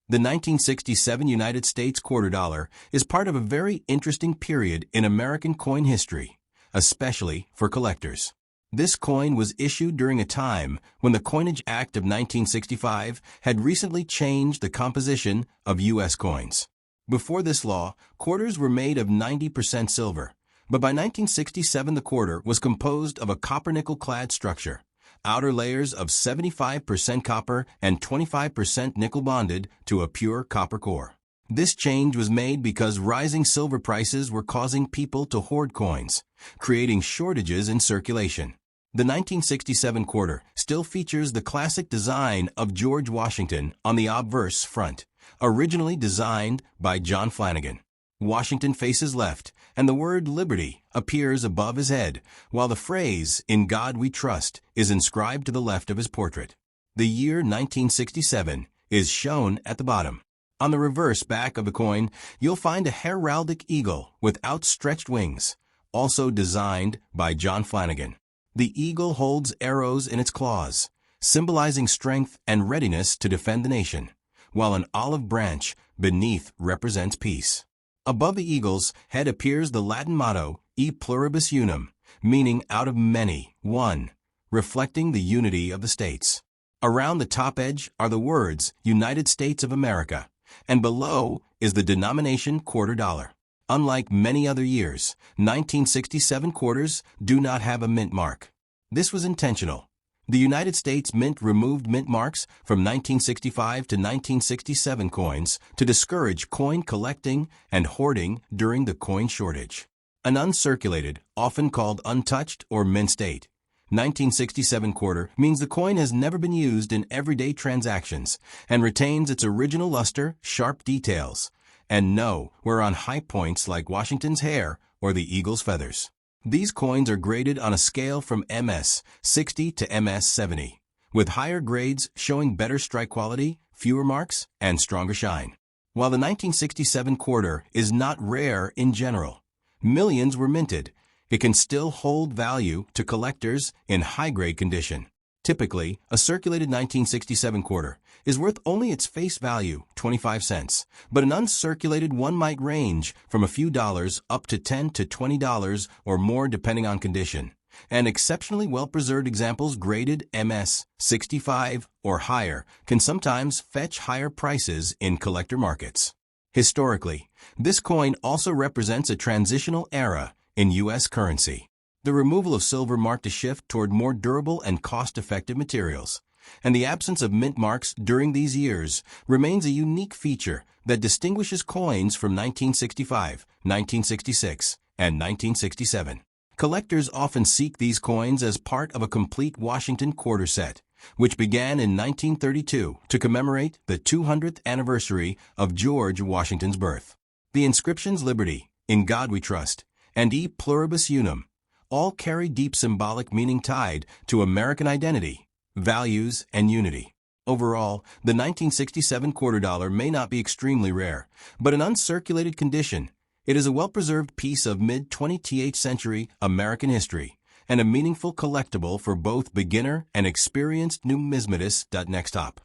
The 1967 United States quarter dollar is part of a very interesting period in American coin history, especially for collectors. This coin was issued during a time when the Coinage Act of 1965 had recently changed the composition of U.S. coins. Before this law, quarters were made of 90% silver, but by 1967 the quarter was composed of a copper-nickel-clad structure. Outer layers of 75% copper and 25% nickel bonded to a pure copper core. This change was made because rising silver prices were causing people to hoard coins, creating shortages in circulation. The 1967 quarter still features the classic design of George Washington on the obverse front, originally designed by John Flanagan. Washington faces left, and the word liberty appears above his head, while the phrase, "In God we trust," is inscribed to the left of his portrait. The year 1967 is shown at the bottom. On the reverse back of the coin, you'll find a heraldic eagle with outstretched wings, also designed by John Flanagan. The eagle holds arrows in its claws, symbolizing strength and readiness to defend the nation, while an olive branch beneath represents peace. Above the eagle's head appears the Latin motto, E pluribus unum, meaning out of many, one, reflecting the unity of the states. Around the top edge are the words United States of America, and below is the denomination quarter dollar. Unlike many other years, 1967 quarters do not have a mint mark. This was intentional. The United States Mint removed mint marks from 1965 to 1967 coins to discourage coin collecting and hoarding during the coin shortage. An uncirculated, often called untouched or mint state, 1967 quarter means the coin has never been used in everyday transactions and retains its original luster, sharp details, and no wear on high points like Washington's hair or the eagle's feathers. These coins are graded on a scale from MS 60 to MS 70, with higher grades showing better strike quality, fewer marks, and stronger shine. While the 1967 quarter is not rare in general, millions were minted, it can still hold value to collectors in high-grade condition. Typically, a circulated 1967 quarter is worth only its face value, 25 cents, but an uncirculated one might range from a few dollars up to $10 to $20 or more depending on condition, and exceptionally well-preserved examples graded MS 65 or higher can sometimes fetch higher prices in collector markets. Historically, this coin also represents a transitional era in U.S. currency. The removal of silver marked a shift toward more durable and cost-effective materials, and the absence of mint marks during these years remains a unique feature that distinguishes coins from 1965, 1966, and 1967. Collectors often seek these coins as part of a complete Washington quarter set, which began in 1932 to commemorate the 200th anniversary of George Washington's birth. The inscriptions Liberty, In God We Trust, and E pluribus unum all carry deep symbolic meaning tied to American identity, values, and unity. Overall, the 1967 quarter dollar may not be extremely rare, but in uncirculated condition, it is a well-preserved piece of mid-20th century American history and a meaningful collectible for both beginner and experienced numismatists. Next top.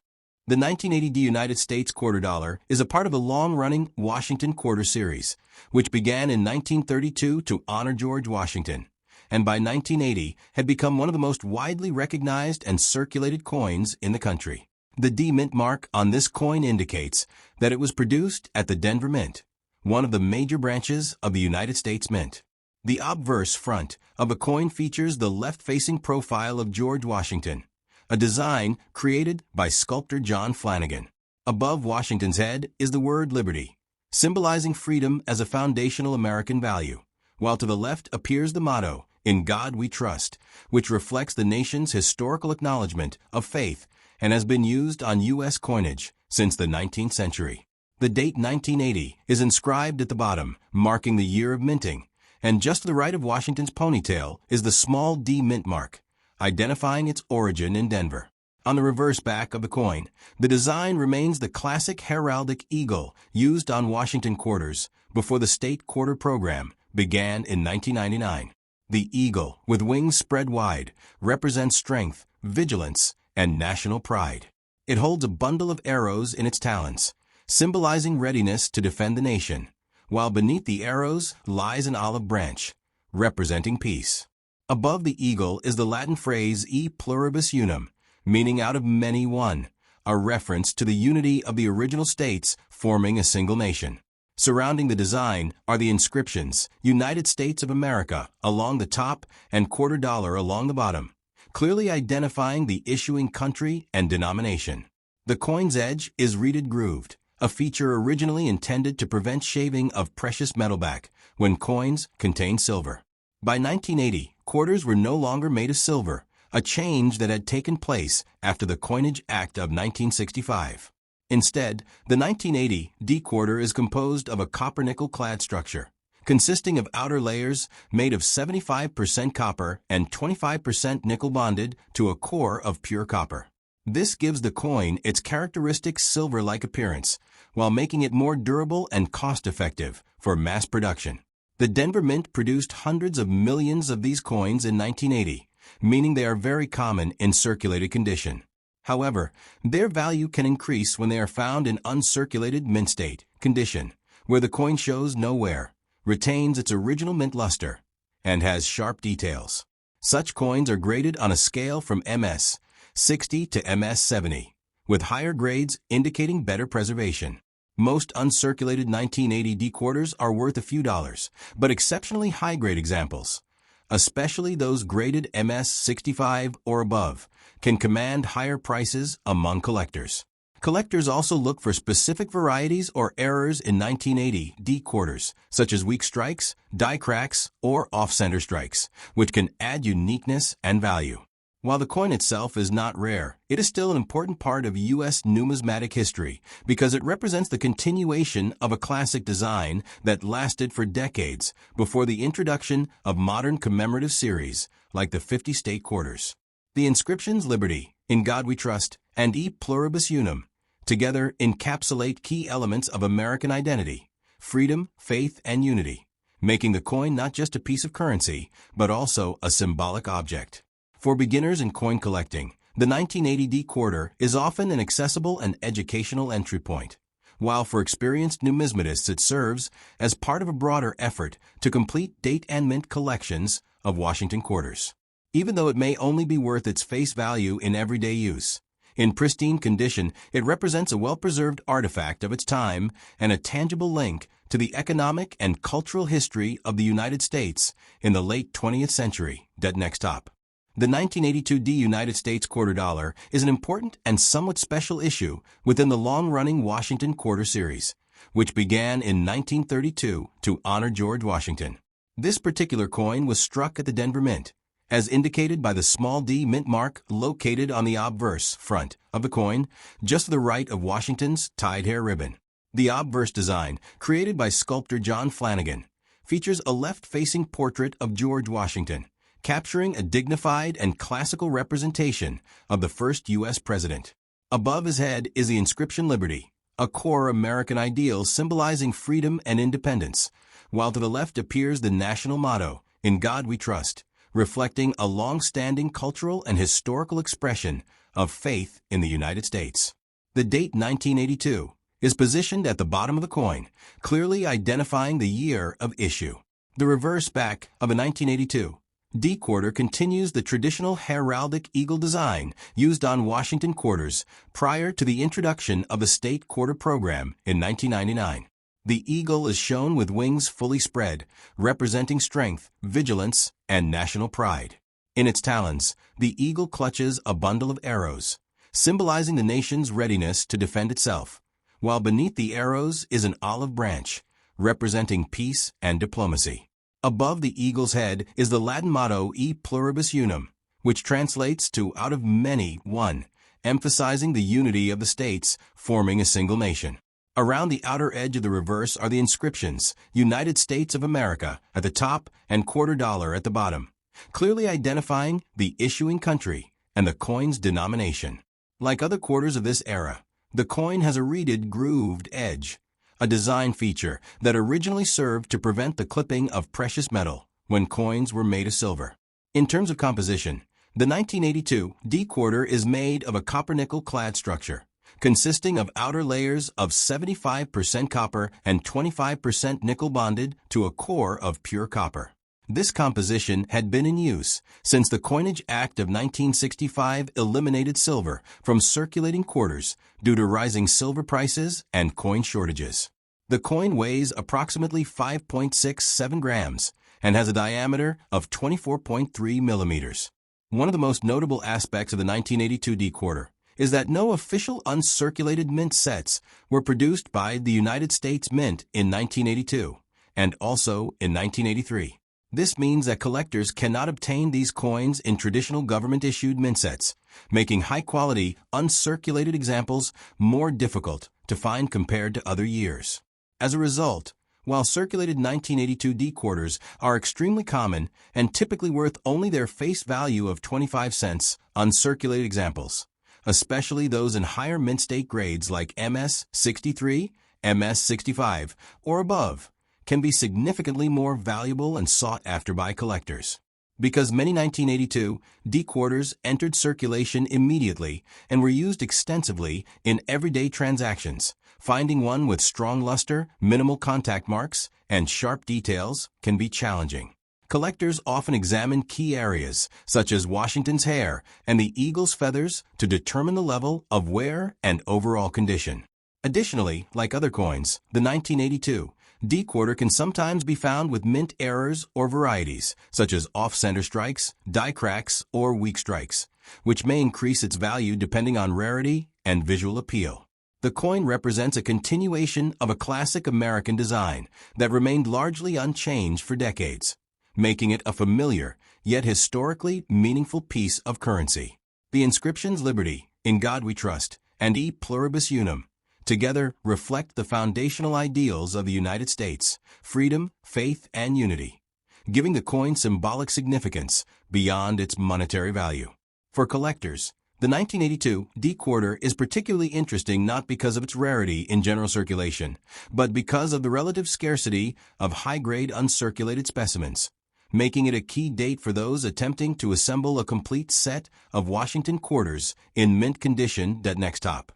The 1980 United States quarter dollar is a part of a long-running Washington quarter series, which began in 1932 to honor George Washington, and by 1980 had become one of the most widely recognized and circulated coins in the country. The D Mint mark on this coin indicates that it was produced at the Denver Mint, one of the major branches of the United States Mint. The obverse front of a coin features the left-facing profile of George Washington, a design created by sculptor John Flanagan. Above Washington's head is the word Liberty, symbolizing freedom as a foundational American value, while to the left appears the motto, In God We Trust, which reflects the nation's historical acknowledgement of faith and has been used on U.S. coinage since the 19th century. The date 1980 is inscribed at the bottom, marking the year of minting, and just to the right of Washington's ponytail is the small D mint mark, identifying its origin in Denver. On the reverse back of the coin, the design remains the classic heraldic eagle used on Washington quarters before the state quarter program began in 1999. The eagle, with wings spread wide, represents strength, vigilance, and national pride. It holds a bundle of arrows in its talons, symbolizing readiness to defend the nation, while beneath the arrows lies an olive branch, representing peace. Above the eagle is the Latin phrase e pluribus unum, meaning out of many one, a reference to the unity of the original states forming a single nation. Surrounding the design are the inscriptions, United States of America, along the top and $quarter along the bottom, clearly identifying the issuing country and denomination. The coin's edge is reeded grooved, a feature originally intended to prevent shaving of precious metal back when coins contained silver. By 1980, quarters were no longer made of silver, a change that had taken place after the Coinage Act of 1965. Instead, the 1980 D quarter is composed of a copper-nickel clad structure, consisting of outer layers made of 75% copper and 25% nickel bonded to a core of pure copper. This gives the coin its characteristic silver-like appearance, while making it more durable and cost-effective for mass production. The Denver Mint produced hundreds of millions of these coins in 1980, meaning they are very common in circulated condition. However, their value can increase when they are found in uncirculated mint state condition, where the coin shows no wear, retains its original mint luster, and has sharp details. Such coins are graded on a scale from MS 60 to MS 70, with higher grades indicating better preservation. Most uncirculated 1980 D quarters are worth a few dollars, but exceptionally high-grade examples, especially those graded MS 65 or above, can command higher prices among collectors. Collectors also look for specific varieties or errors in 1980 D quarters, such as weak strikes, die cracks, or off-center strikes, which can add uniqueness and value. While the coin itself is not rare, it is still an important part of U.S. numismatic history because it represents the continuation of a classic design that lasted for decades before the introduction of modern commemorative series like the 50 state quarters. The inscriptions Liberty, In God We Trust, and E Pluribus Unum together encapsulate key elements of American identity, freedom, faith, and unity, making the coin not just a piece of currency, but also a symbolic object. For beginners in coin collecting, the 1980 D quarter is often an accessible and educational entry point, while for experienced numismatists it serves as part of a broader effort to complete date and mint collections of Washington quarters. Even though it may only be worth its face value in everyday use, in pristine condition, it represents a well-preserved artifact of its time and a tangible link to the economic and cultural history of the United States in the late 20th century. Next up. The 1982 D United States quarter dollar is an important and somewhat special issue within the long-running Washington quarter series, which began in 1932 to honor George Washington. This particular coin was struck at the Denver Mint, as indicated by the small d mint mark located on the obverse front of the coin, just to the right of Washington's tied hair ribbon. The obverse design, created by sculptor John Flanagan, features a left-facing portrait of George Washington, capturing a dignified and classical representation of the first U.S. president. Above his head is the inscription Liberty, a core American ideal symbolizing freedom and independence, while to the left appears the national motto, In God We Trust, reflecting a long-standing cultural and historical expression of faith in the United States. The date 1982 is positioned at the bottom of the coin, clearly identifying the year of issue. The reverse back of a 1982 D quarter continues the traditional heraldic eagle design used on Washington quarters prior to the introduction of the state quarter program in 1999. The eagle is shown with wings fully spread, representing strength, vigilance, and national pride. In its talons, the eagle clutches a bundle of arrows, symbolizing the nation's readiness to defend itself, while beneath the arrows is an olive branch, representing peace and diplomacy. Above the eagle's head is the Latin motto E Pluribus Unum, which translates to out of many, one, emphasizing the unity of the states forming a single nation. Around the outer edge of the reverse are the inscriptions, United States of America at the top and quarter dollar at the bottom, clearly identifying the issuing country and the coin's denomination. Like other quarters of this era, the coin has a reeded grooved edge, a design feature that originally served to prevent the clipping of precious metal when coins were made of silver. In terms of composition, the 1982 D quarter is made of a copper-nickel clad structure, consisting of outer layers of 75% copper and 25% nickel bonded to a core of pure copper. This composition had been in use since the Coinage Act of 1965 eliminated silver from circulating quarters due to rising silver prices and coin shortages. The coin weighs approximately 5.67 grams and has a diameter of 24.3 millimeters. One of the most notable aspects of the 1982 D-quarter is that no official uncirculated mint sets were produced by the United States Mint in 1982 and also in 1983. This means that collectors cannot obtain these coins in traditional government-issued mint sets, making high-quality, uncirculated examples more difficult to find compared to other years. As a result, while circulated 1982 D-quarters are extremely common and typically worth only their face value of 25 cents, uncirculated examples, especially those in higher mint state grades like MS-63, MS-65, or above, can be significantly more valuable and sought after by collectors. Because many 1982 D-quarters entered circulation immediately and were used extensively in everyday transactions, finding one with strong luster, minimal contact marks, and sharp details can be challenging. Collectors often examine key areas, such as Washington's hair and the eagle's feathers, to determine the level of wear and overall condition. Additionally, like other coins, the 1982 D-quarter can sometimes be found with mint errors or varieties, such as off-center strikes, die cracks, or weak strikes, which may increase its value depending on rarity and visual appeal. The coin represents a continuation of a classic American design that remained largely unchanged for decades, making it a familiar, yet historically meaningful piece of currency. The inscriptions Liberty, In God We Trust, and E Pluribus Unum together reflect the foundational ideals of the United States: freedom, faith, and unity, giving the coin symbolic significance beyond its monetary value. For collectors, the 1982 D-quarter is particularly interesting not because of its rarity in general circulation, but because of the relative scarcity of high-grade uncirculated specimens, making it a key date for those attempting to assemble a complete set of Washington quarters in mint condition. Next top.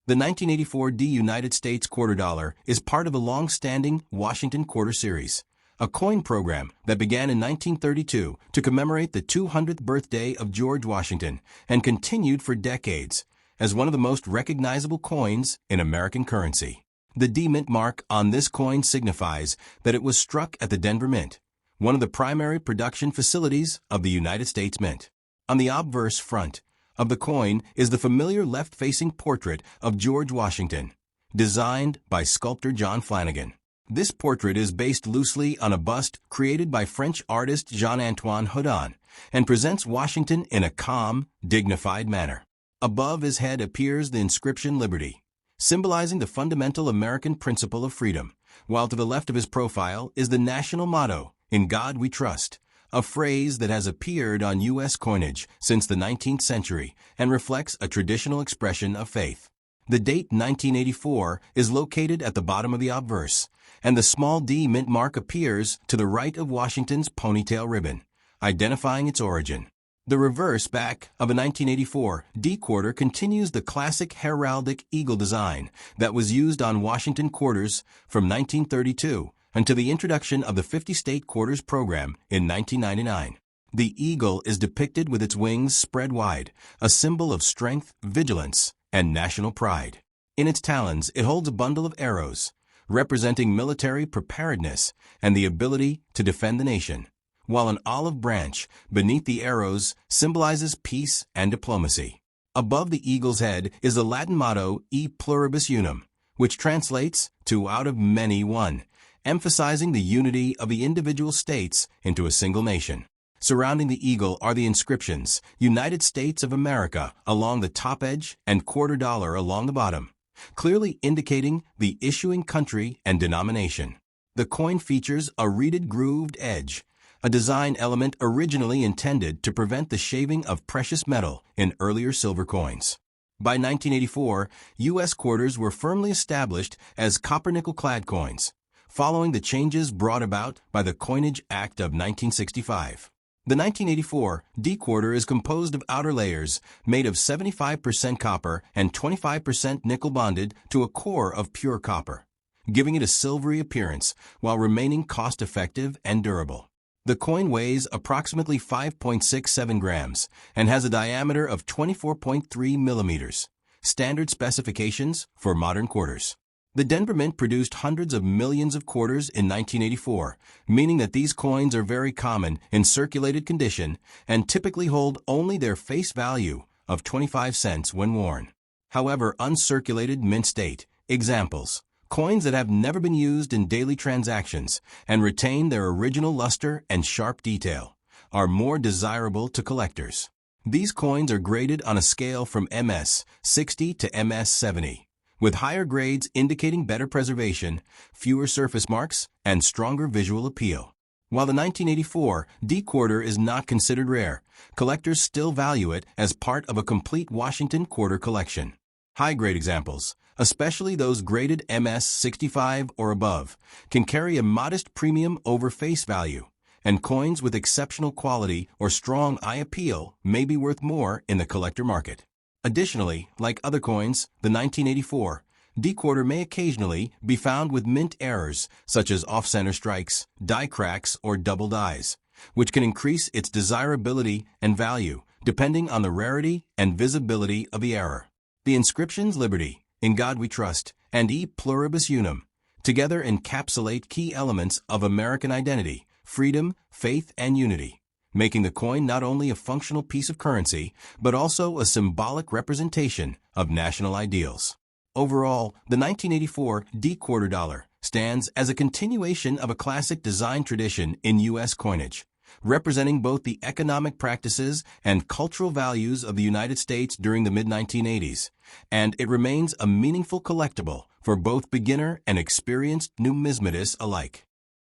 The 1984 D United States quarter dollar is part of a long-standing Washington quarter series, a coin program that began in 1932 to commemorate the 200th birthday of George Washington and continued for decades as one of the most recognizable coins in American currency. The D Mint mark on this coin signifies that it was struck at the Denver Mint, one of the primary production facilities of the United States Mint. On the obverse front of the coin is the familiar left-facing portrait of George Washington, designed by sculptor John Flanagan. This portrait is based loosely on a bust created by French artist Jean-Antoine Houdon and presents Washington in a calm, dignified manner. Above his head appears the inscription Liberty, symbolizing the fundamental American principle of freedom, while to the left of his profile is the national motto, In God We Trust, a phrase that has appeared on U.S. coinage since the 19th century and reflects a traditional expression of faith. The date 1984 is located at the bottom of the obverse, and the small D mint mark appears to the right of Washington's ponytail ribbon, identifying its origin. The reverse back of a 1984 D-quarter continues the classic heraldic eagle design that was used on Washington quarters from 1932 until the introduction of the 50-state quarters program in 1999. The eagle is depicted with its wings spread wide, a symbol of strength, vigilance, and national pride. In its talons, it holds a bundle of arrows, representing military preparedness and the ability to defend the nation, while an olive branch beneath the arrows symbolizes peace and diplomacy. Above the eagle's head is the Latin motto E Pluribus Unum, which translates to out of many one, emphasizing the unity of the individual states into a single nation. Surrounding the eagle are the inscriptions United States of America along the top edge and quarter dollar along the bottom, clearly indicating the issuing country and denomination. The coin features a reeded grooved edge, a design element originally intended to prevent the shaving of precious metal in earlier silver coins. By 1984, U.S. quarters were firmly established as copper-nickel-clad coins, following the changes brought about by the Coinage Act of 1965. The 1984 D-quarter is composed of outer layers made of 75% copper and 25% nickel bonded to a core of pure copper, giving it a silvery appearance while remaining cost-effective and durable. The coin weighs approximately 5.67 grams and has a diameter of 24.3 millimeters, standard specifications for modern quarters. The Denver Mint produced hundreds of millions of quarters in 1984, meaning that these coins are very common in circulated condition and typically hold only their face value of 25 cents when worn. However, uncirculated mint state, examples, coins that have never been used in daily transactions and retain their original luster and sharp detail, are more desirable to collectors. These coins are graded on a scale from MS 60 to MS 70. With higher grades indicating better preservation, fewer surface marks, and stronger visual appeal. While the 1984 D-quarter is not considered rare, collectors still value it as part of a complete Washington quarter collection. High-grade examples, especially those graded MS 65 or above, can carry a modest premium over face value, and coins with exceptional quality or strong eye appeal may be worth more in the collector market. Additionally, like other coins, the 1984 D-quarter may occasionally be found with mint errors such as off-center strikes, die cracks, or double dies, which can increase its desirability and value depending on the rarity and visibility of the error. The inscriptions Liberty, In God We Trust, and E Pluribus Unum together encapsulate key elements of American identity, freedom, faith, and unity, making the coin not only a functional piece of currency, but also a symbolic representation of national ideals. Overall, the 1984 D-quarter dollar stands as a continuation of a classic design tradition in U.S. coinage, representing both the economic practices and cultural values of the United States during the mid-1980s, and it remains a meaningful collectible for both beginner and experienced numismatists alike.